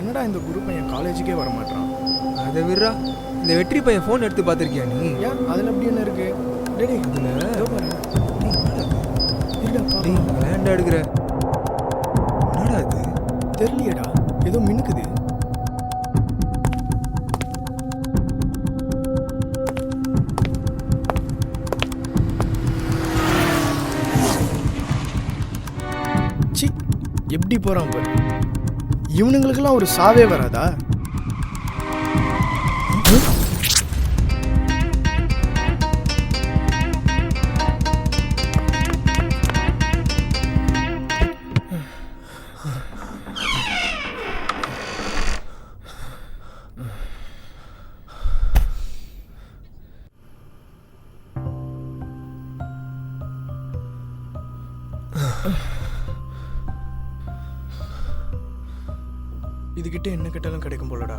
என்னடா இந்த குரு பையன் காலேஜுக்கே வர மாட்டான்? அதை விடுறா. இந்த வெற்றி பையன் ஃபோன் எடுத்து பார்த்துருக்கியா நீ? ஏன் அதில் அப்படி என்ன இருக்கு? டேடி அதில் அதில் விளையாண்டா எடுக்கிற என்னடா இது? தெரியலையடா, ஏதோ மினுக்குது. சி, எப்படி போறான் பாரு. இவனுங்களுக்கெல்லாம் ஒரு சாவே வராதா? இதுகிட்ட என்ன கேட்டாலும் கிடைக்கும் போலடா.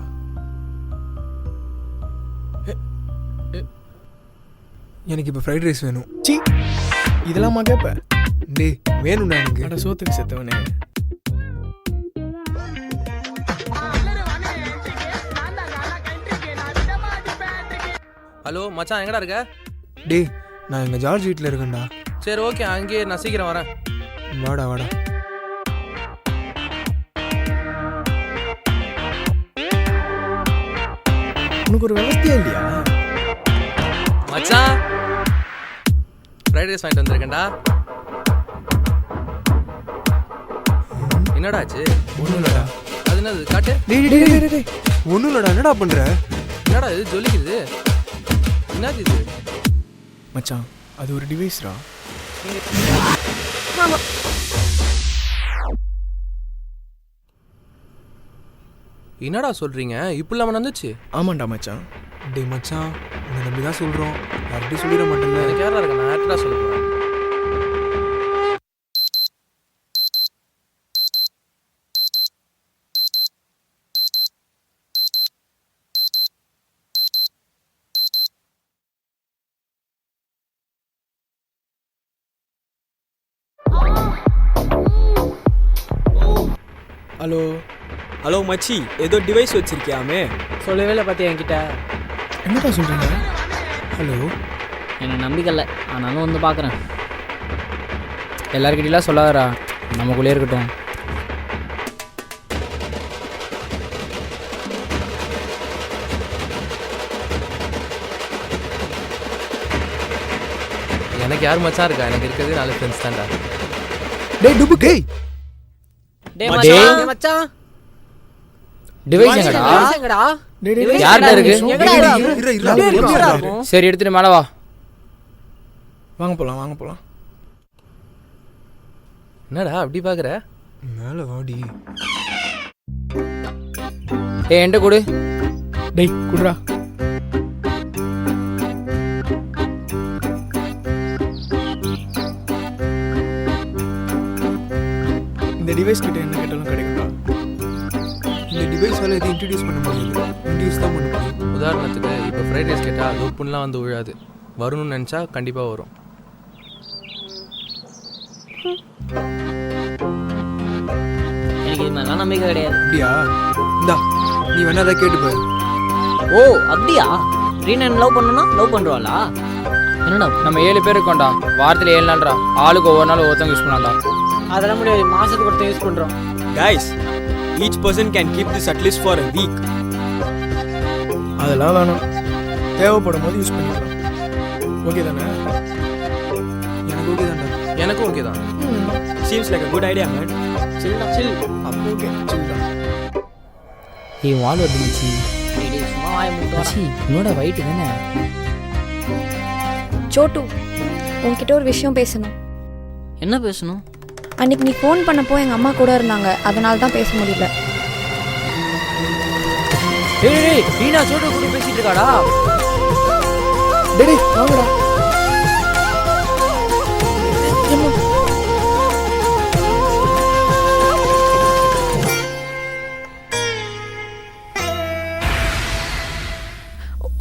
எனக்கு இப்போ ஃப்ரைட் ரைஸ் வேணும். சி, இதெல்லாமா கேப்ப? டே வேணும்டா எனக்கு. அட சோத்துக்கு செத்தவனே. ஹலோ மச்சான், எங்கடா இருக்க? டே நான் எங்கள் ஜார்ஜ் வீட்டில் இருக்கேன்டா. சரி ஓகே, அங்கேயே நான் சீக்கிரம் வரேன். வாடா வாடா. உனக்கு ஒரு விவசாயம் இல்லையா மச்சான்? ஃப்ரைட் ரைஸ் வாங்கிட்டு வந்திருக்கேன்டா. என்னடா ஆச்சு? ஒன்றும் இல்லடா. அது என்னது காட்டு? ஒன்றும் இல்லடா. என்னடா பண்ணுற? என்னடா இது ஜொலிக்குது? என்னது இது? மச்சான், அது ஒரு டிவைஸ்ரா. என்னடா சொல்றீங்க? இப்படிலாம் நடந்துச்சு? ஆமாண்டா மச்சான். டே மச்சான், உன்னை நம்பி தான் சொல்கிறோம். யார்கிட்டையும் சொல்லிட மாட்டேன்ல. எனக்கு யாரா இருக்க? நான் யார்டா சொல்ல போறேன்? ஹலோ ஹலோ மச்சி, ஏதோ டிவைஸ் வச்சிருக்கியாமே? சொல்லவே இல்லை பார்த்தியா என்கிட்ட? என்னடா சொல்றீங்க? ஹலோ, எனக்கு நம்பிக்கை இல்லை, ஆனாலும் வந்து பார்க்குறேன். எல்லாருக்கிட்டலாம் சொல்லாதடா, நமக்குள்ளே இருக்கட்டும். எனக்கு யார் மச்சான் இருக்கா? எனக்கு இருக்கிறது 4 ஃப்ரெண்ட்ஸ் தான்டா. டேய் டுபு டேய். மச்சான் டிவைஸ் எங்கடா? யார்டா இருக்கு? சரி எடுத்துட்டு மேலே வா. வாங்க போலாம், வாங்க போலாம். என்னடா அப்படி பாக்குற? மேலே வாடி. என்கிட்ட கொடு. டேய் குடுறா. இந்த டிவைஸ் கிட்ட என்ன கேட்டாலும் கிடைக்கும்டா. இந்த டிவைஸால் எதுவும் இன்ட்ரடியூஸ் பண்ண முடியாது. இன்ட்ரடியூஸ் தான் பண்ண முடியும். உதாரணத்துக்கு இப்போ ஃப்ரைட் ரைஸ் கேட்டால் லூப்புன்னெலாம் வந்து விழாது. வரணும்னு நினச்சா கண்டிப்பாக வரும். எனக்கு இது மாதிரிலாம் நம்பிக்கை கிடையாது. அப்படியா? இந்தா நீ வேணா அதை கேட்டு பாரு. ஓ அப்படியா? ரீனன் லவ் பண்ணணும்னா லவ் பண்ணுவாளா? என்னடா நம்ம 7 பேர் இருக்கோம்டா. வாரத்தில் 7 நாள்ரா. ஆளுக்கு ஒவ்வொரு நாள் ஒருத்தவங்க யூஸ் பண்ணாண்டா. அதெல்லாம் முடியாது, மாதத்துக்கு ஒருத்தன் யூஸ் பண்ணுறோம். Guys, each person can keep this at least for a week. அதெல்லாம் வேணாம், தேவைப்படும் போது யூஸ் பண்ணிக்கலாம். ஓகே தானே? எனக்கு ஓகே தான்டா. எனக்கும் ஓகே தான். Seems like a good idea, man. சில். அப்போ ஓகே, சில்தான். ஏய் வால் வந்துச்சு. சும்மா வாய மூட்டு. என்னோட வயிட்டு தானே. சோட்டு, உன்கிட்ட ஒரு விஷயம் பேசணும். என்ன பேசணும்? அன்னைக்கு நீ ஃபோன் பண்ணப்போ எங்கள் அம்மா கூட இருந்தாங்க, அதனால தான் பேச முடியல. ஏய் ரீனா சோட்டு கூட பேசிட்டு இருக்காடா. டேய் வாங்கடா.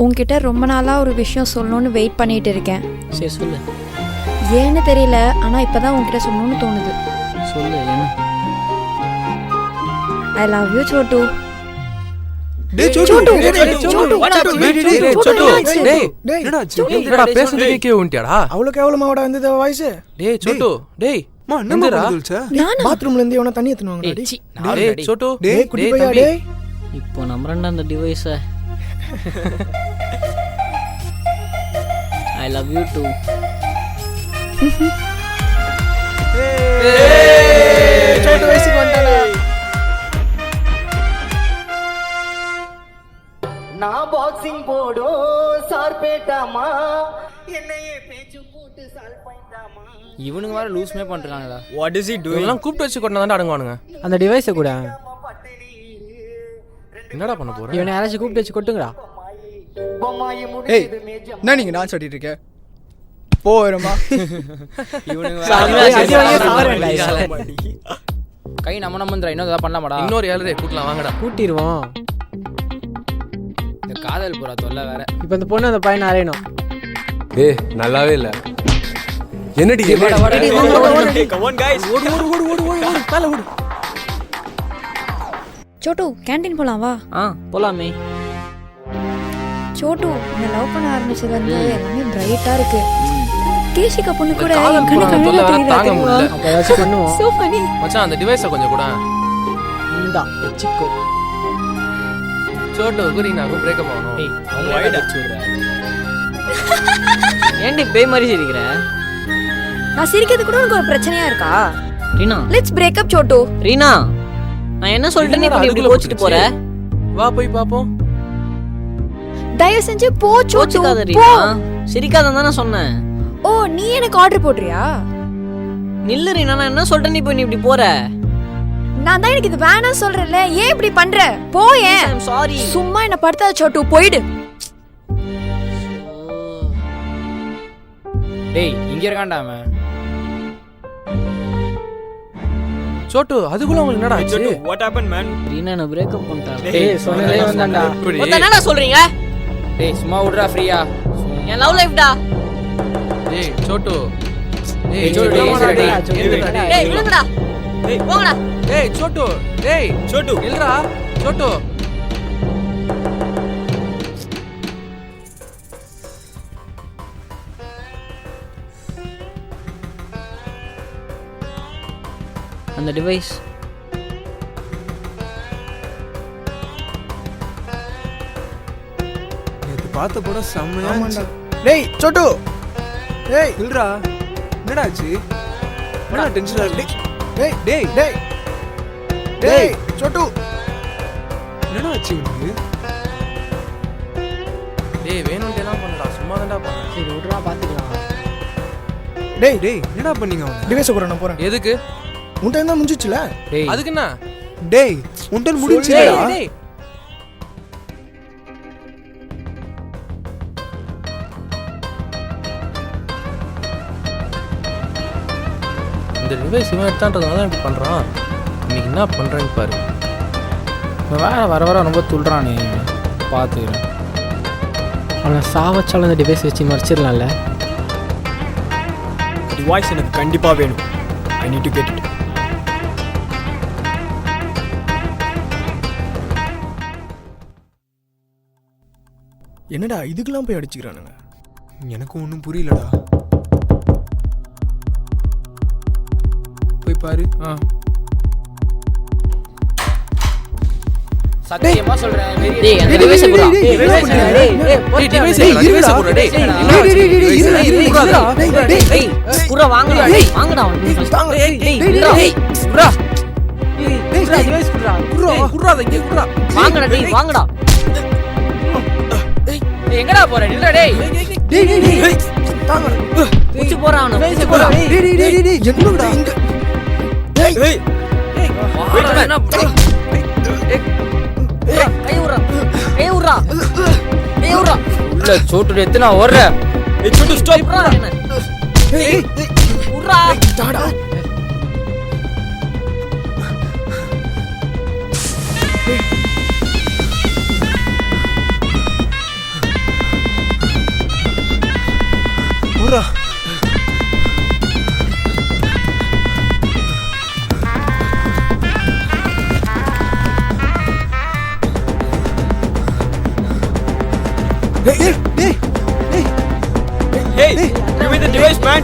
உன்கிட்ட ரொம்ப நாளாக ஒரு விஷயம் சொல்லணும்னு வெயிட் பண்ணிட்டு இருக்கேன். சரி சொல்லு. ஏன்னு தெரியல, ஆனால் இப்போ தான் உன்கிட்ட சொல்லணும்னு தோணுது. சொல்லு என்ன? ஐ லவ் யூ சோட்டு. டேய் சோட்டு சோட்டு, டேய், டேய், சோட்டு, சோட்டு, வாடா, சோட்டு, டேய், டேய், டேய், சோட்டு, சோட்டு. என்னாச்சு? டேய் டேய் என்னடா ஆச்சு? என்னடா பேசுறதுக்கே கேவுன்ட்டியாடா அவ்வளோ கேவலமாவோட வந்தது வாய்ஸ் டேய் சோட்டு டேய் அம்மா, என்னம்மா எந்திரா. பண்ணுதுல்ச்சா? பாத்ரூம்ல இருந்து எவனா தண்ணி எடுத்துவாங்க ஏய், சீ, நான் டேய் ready. சோட்டு டேய், குட்டி டேய் பையா தம்பி டேய் இப்போ நம்புறேன்டா அந்த டிவைஸை. I love you too. Chotu வயசுக்கு வந்துட்டானா நான் பாக்ஸிங் போடும் சார் பேட்டாமா என்னையே பேச்சு போட்டு சால் பைந்தாமா. இவனுங்க வேற லூஸ்மே பண்றாங்கடா. What is he doing? இவங்கெல்லாம் கூப்பிட்டு வச்சு கொண்டு தாண்டா அடங்குவானுங்க அந்த டிவைஸை கூட என்னடா பண்ண போற இவனை யாராச்சும் கூப்பிட்டு வச்சு கொட்டுங்கடா. பொம்மாயி ஏய் முடியுது மேஜம். என்ன நீங்க நான் சொல்லிட்டு இருக்க போறமா இவனுங்க கை நம்ம நம்மந்திரா இன்னும் ஏதாவது பண்ணலாமாடா? இன்னொரு 7 கூட்டலாம் வாங்கடா கூட்டிடுவோம். இந்த காதல் புறா தொல்லை வேற. இப்போ இந்த பொண்ணு அந்த பையனை அறையணும். ஏய் நல்லாவே இல்ல. என்னடி Hey, come on guys. ஓடு ஓடு ஓடு ஓடு ஓடு ஓடு கால ஓடு சோட்டு கேண்டீன் போலாம் வா. போலாமே. சோட்டு நான் லவ் பண்ண ஆரம்பிச்சது வந்து எல்லாமே பிரைட்டா இருக்கு. கேஷிகா பொண்ணு கூட காதல் என் கண்ணுக்கு புறாங்க தொல்லை அழகா வேற தெரியுதா தாங்க தெரியுமா? முடியல அப்போ ஏதாச்சும் பண்ணுவோம். So funny. மச்சான் அந்த டிவைஸை கொஞ்சம் கூட இந்தா வச்சுக்கோ. சோட்டு குரீனாக்கும் பிரேக்கப் ஆகணும் ஏய், அவங்களே ஏன்டி பேய் மாதிரி சிரிக்கிற? நான் சிரிக்கிறது கூட உனக்கு ஒரு பிரச்சனையா இருக்கா? Reena, let's break up Chhotu. Reena, நான் என்ன சொல்லிட்டேன்னு என்னடா இப்படி அதுக்குள்ள கோச்சிட்டு போற? வா போய் பாப்போம் தயவு செஞ்சு போ சோட்டு கோச்சிக்காத போ. ரீனா. சிரிக்காதன்னு தானே சொன்னேன். ஓ நீ எனக்கு ஆர்டர் போடுறியா? நில்லு ரீனா, நான் என்ன சொல்லிட்டேன்னு இப்போ நீ இப்படி போற? நான் தான் எனக்கு இது வேணாம் சொல்றேன்ல. ஏன் இப்படி பண்ற? போயேன். I'm sorry. சும்மா என்ன படுத்தாத சோட்டு போயிடு. டேய், இங்க இருக்கான்டா அவன். சோட்டு அதுக்குள்ள உங்களுக்கு என்னடா ஆச்சு Chotu, what happened, man? Reena என்ன பிரேக்கப் பண்ணிட்டான். ஏய் சொன்னதே வந்தான்டா. இப்படி மொத்தம் என்னடா சொல்றீங்க? டேய் சும்மா விடுறா ஃப்ரீயா. என் லவ் லைஃப்டா. டேய் சோட்டு ஏய், சோட்டு, டேய், விடுங்கடா, டேய், டேய், எழுந்துடா, டேய். டேய் விடுங்கடா. Hey, போங்கடா. டேய் சோட்டு டேய் Chotu. இல்லடா சோட்டு அந்த டிவைஸ் நேத்து பார்த்த படம் செம்மையா ஆமாண்டா இருந்துச்சு. டேய் சோட்டு டேய் இல்லடா, என்னடா ஆச்சு? என்னடா டென்ஷனா இருக்கு? டேய் டேய் டேய் டேய் சோட்டு என்னடா ஆச்சு உனக்கு? டேய் வேணும்னு எல்லாம் பண்ணடா சும்மா தான்டா பண்ண சரி விட்றா பார்த்துக்கலாம். டேய் டேய் என்னடா பண்ணீங்க அவன? டிவைஸ் கூட நான் போறேன் எதுக்கு உன்ட்ட இருந்தா முடிஞ்சிச்சுல டேய் அதுக்கு என்ன டேய் உன்டன் டேய் முடிஞ்சுடா. டேய் இந்த டிவைஸ் இவன் எடுத்தான்றதுனால தான் இப்படி பண்ணுறான் இன்னைக்கு என்ன பண்ணுறேன்னு பாரு இப்போ வேற வர வர ரொம்ப துள்ளுறானே. பார்த்துக்கிறேன். அவனை சாவச்சாலும் அந்த டிவைஸ் வச்சு மறைச்சிடலாம்ல. Device எனக்கு கண்டிப்பா வேணும். I need to get it. என்னடா இதுக்கெல்லாம் போய் அடிச்சுக்கிறானுங்க எனக்கும் ஒன்றும் புரியலடா. போய் பாரு. சத்தியமா சொல்றேன். டேய் அந்த டிவைஸ் குறா. டேய் டிவைஸ் டேய் டேய் டிவைஸ் டிவைஸ் போடுற டேய் டேய் குறா வாங்கடா. டேய் வாங்கடா அவன். டேய் டேய் குறா. குறா டேய் டிவைஸ் குடுறா. குறா இங்க குறா வாங்கடா டேய் வாங்கடா. டேய் எங்கடா போற? நில்லுடா டேய். டேய் டேய் டேய் புடிச்சு போறான் அவன. புடிச்சு போறான். டேய் டேய் டேய் என்னடா இங்க டேய் Hey, வாடா என்ன கை உறா. கை உறா. கை உறா. உள்ள சோட்டு எத்தனை ஓடுற? hey Chotu, stop. உறா என்ன? டேய் உறா. டாடா ஊரா. டேய் டேய் டேய் டேய் Hey, give me the device, man.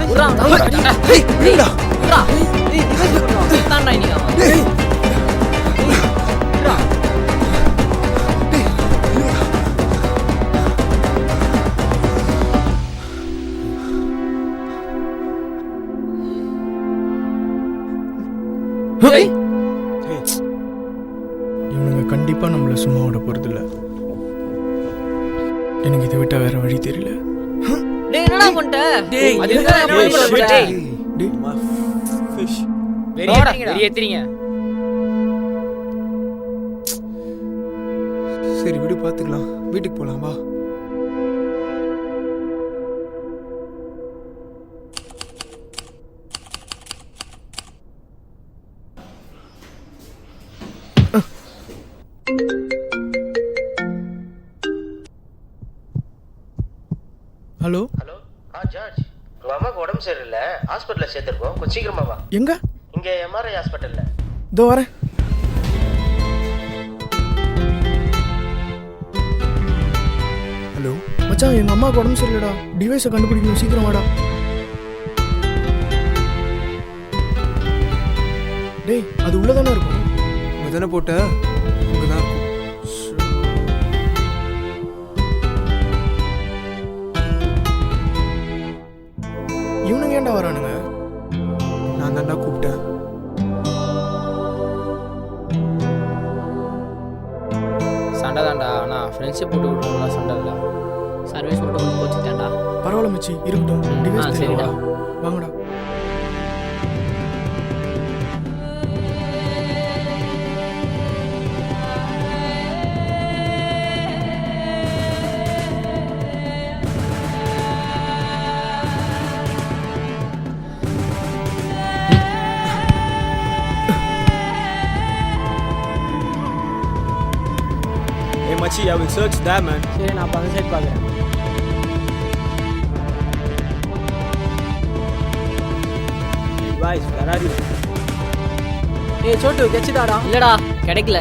டேய் விடுடா டேய் இவனுங்க கண்டிப்பா நம்மள சும்மா விட போறதில்ல. எனக்கு இதை விட்டா வேற வழி தெரியல. டேய் என்னடா பண்ணிட்ட டேய், அது என்ன shit. டேய் டேய் Fish. வெறியேத்துறீங்க சரி விடு பாத்துக்கலாம் வீட்டுக்கு போலாம் வா ஹலோ ஹலோ ஜார்ஜ் உங்கள் அம்மாவுக்கு உடம்பு சரியில்லை ஹாஸ்பிட்டலில் சேர்த்துருக்கோம் கொஞ்சம் சீக்கிரமா வா எங்க? இங்கே எம்ஆர்ஐ ஹாஸ்பிட்டலில் இதோ வரேன். ஹலோ மச்சான், எங்க அம்மாவுக்கு உடம்பு சரியில்லடா. டிவைஸை கண்டுபிடிக்கணும், சீக்கிரம் வாடா. டேய், அது உள்ளதானே இருக்கும். தானே போட்ட அங்கதான் இருக்கும் இவனுங்க ஏன்டா வரானுங்க? நான் தான்டா கூப்பிட்டேன் சண்டை தான்டா ஆனா ஃப்ரெண்ட்ஷிப் போட்டு விட்டுருந்தா சண்டை இல்லை சர்வீஸ் மட்டும் கொஞ்சம் போச்சுட்டான்டா பரவாயில்ல மச்சி, இருக்கட்டும். டிவைஸ் சரிடா. சரிடா, வாங்கடா. Hey, Machi, I will search there, man. சரி நான் அப்போ அந்த சைட் பார்க்குறேன் Hey, guys, where are you? ஏய் சோட்டு கெச்சிதாடா இல்லடா கிடைக்கல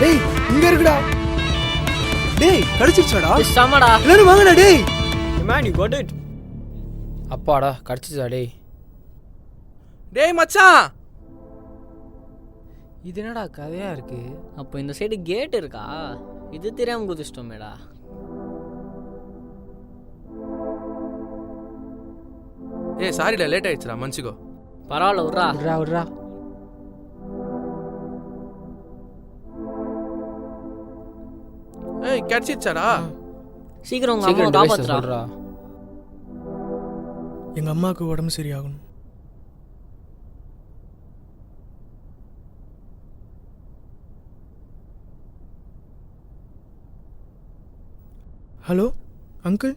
டேய், இங்க இருக்குடா. டேய் கிடைச்சிருச்சாடா சமடா எல்லாரும் வாங்கடா டேய் Hey, man, you got it. அப்பாடா கிடச்சிச்சா டேய் டேய் மச்சான், இது என்னடா கதையா இருக்கு அப்போ இந்த சைடு கேட் இருக்கா இது தெரியாம குதிச்சிட்டோமேடா ஏய் சாரிடா, லேட் ஆயிடுச்சுடா, மன்னிச்சுக்கோ. பரவாயில்ல விட்றா விட்றா ஏய் கிடைச்சிருச்சாடா? சீக்கிரம் உங்க அம்மாவை காப்பாத்துறா எங்க அம்மாவுக்கு உடம்பு சரியாகணும். ஹலோ அங்கிள்,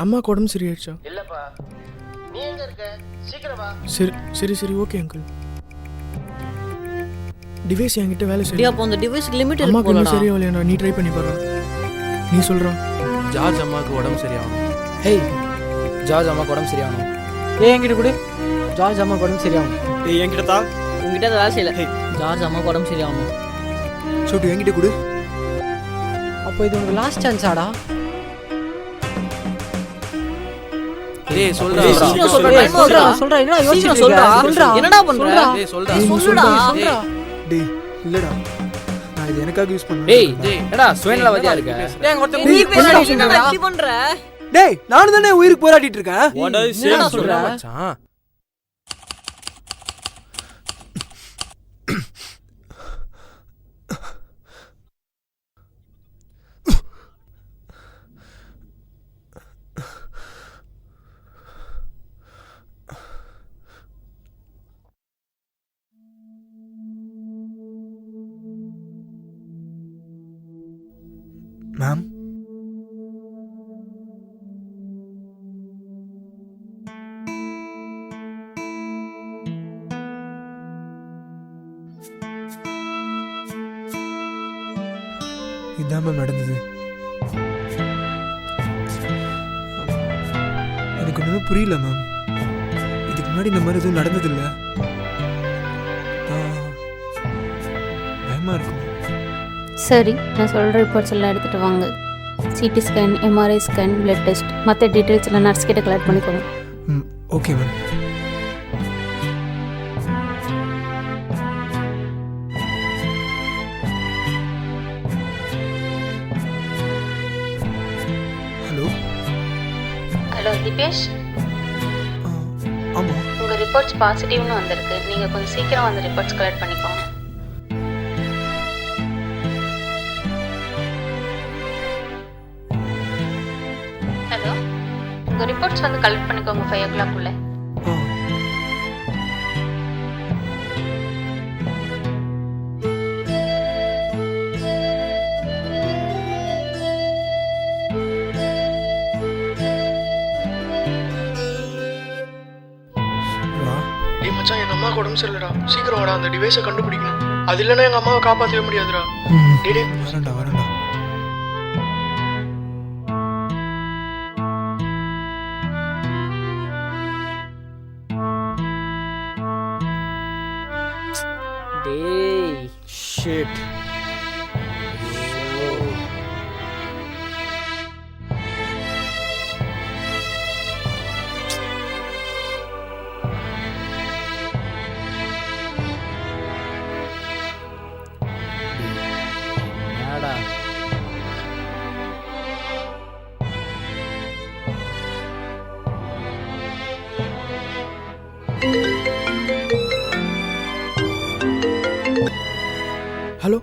அம்மாவுக்கு உடம்பு சரியாயிடுச்சா? இல்லைப்பா நீ எங்கே இருக்க சீக்கிரம் வா சரி சரி சரி, ஓகே அங்கிள். டிவைஸ் என்கிட்ட வேலை டேய் செய்யும். அப்போ அந்த டிவைஸ்க்கு லிமிட் இருக்கு அம்மாவுக்கு இன்னும் போலடா சரியாகலையாடா, நீ ட்ரை பண்ணி பாரு. நீ சொல்றா. ஜார்ஜ் அம்மாவுக்கு உடம்பு சரியாகும். ஹேய் ஜார்ஜ் அம்மாக்கு உடம்பு சரியாகணும் ஏய் என்கிட்ட கொடு ஜார்ஜ் அம்மாக்கு உடம்பு சரியாகணும் Hey, என்கிட்ட தா. உங்ககிட்ட அதை வேலை செய்யல ஜார்ஜ் அம்மாக்கு உடம்பு சரியாகணும் சோட்டு என்கிட்ட கொடு அப்போ இது உனக்கு லாஸ்ட் சான்ஸாடா? டேய் சொல்றா. டேய், சீக்கிரம் சொல்றா சொல்றா. டைம் ஆகுதுடா சொல்றா என்ன சீக்கிரம் யோசிச்சுட்டு சொல்றா இருக்க? சொல்றா என்னடா பண்ற டேய் சொல்றா. சொல்லுடா டேய், டேய் இல்லடா நான் இது எனக்காக யூஸ் பண்ணேன் டேய் டேய், என்னடா சுயநலவாதியா இருக்க டேய் ஒருத்தன் நீ உயிருக்கு பேசுற போராடிட்டு என்னடா இருக்கான். இப்படி பண்ற டேய் நானும் தானே உயிருக்கு போராடிட்டு இருக்கேன் What are you என்னடா saying? சொல்ற? மச்சான். மேம், இதான் மேம் நடந்தது எனக்கு ஒன்றுமே புரியல மேம் இதுக்கு முன்னாடி இந்த மாதிரி எதுவும் நடந்ததில்லை சரி, நான் சொல்கிற ரிப்போர்ட்ஸ் எல்லாம் எடுத்துகிட்டு வாங்க. CT scan, MRI scan, blood test, மற்ற டீட்டெயில்ஸ் எல்லாம் நர்ஸ் கிட்ட கலெக்ட் பண்ணிக்கோங்க. ம், okay ma'am. Hello. Hello Dipesh, ஆமாம். உங்கள் ரிப்போர்ட்ஸ் பாசிட்டிவ்னு வந்திருக்கு. நீங்கள் கொஞ்சம் சீக்கிரம் வந்து ரிப்போர்ட்ஸ் கலெக்ட் பண்ணிக்கோங்க. ஹலோ, உங்கள் ரிப்போர்ட்ஸ் வந்து கலெக்ட் பண்ணிக்கோங்க 5 o'clock-குள்ளே. டேய் மச்சான், எங்க அம்மாவுக்கு உடம்பு சரியில்லடா. சீக்கிரம் வாடா, அந்த டிவைஸை கண்டுபிடிக்கணும். அது இல்லைன்னா எங்க அம்மாவை காப்பாற்றவே முடியாதுடா. டேய் டேய். வரேன்டா. டேய் ஷிட். என்னடா ஹலோ.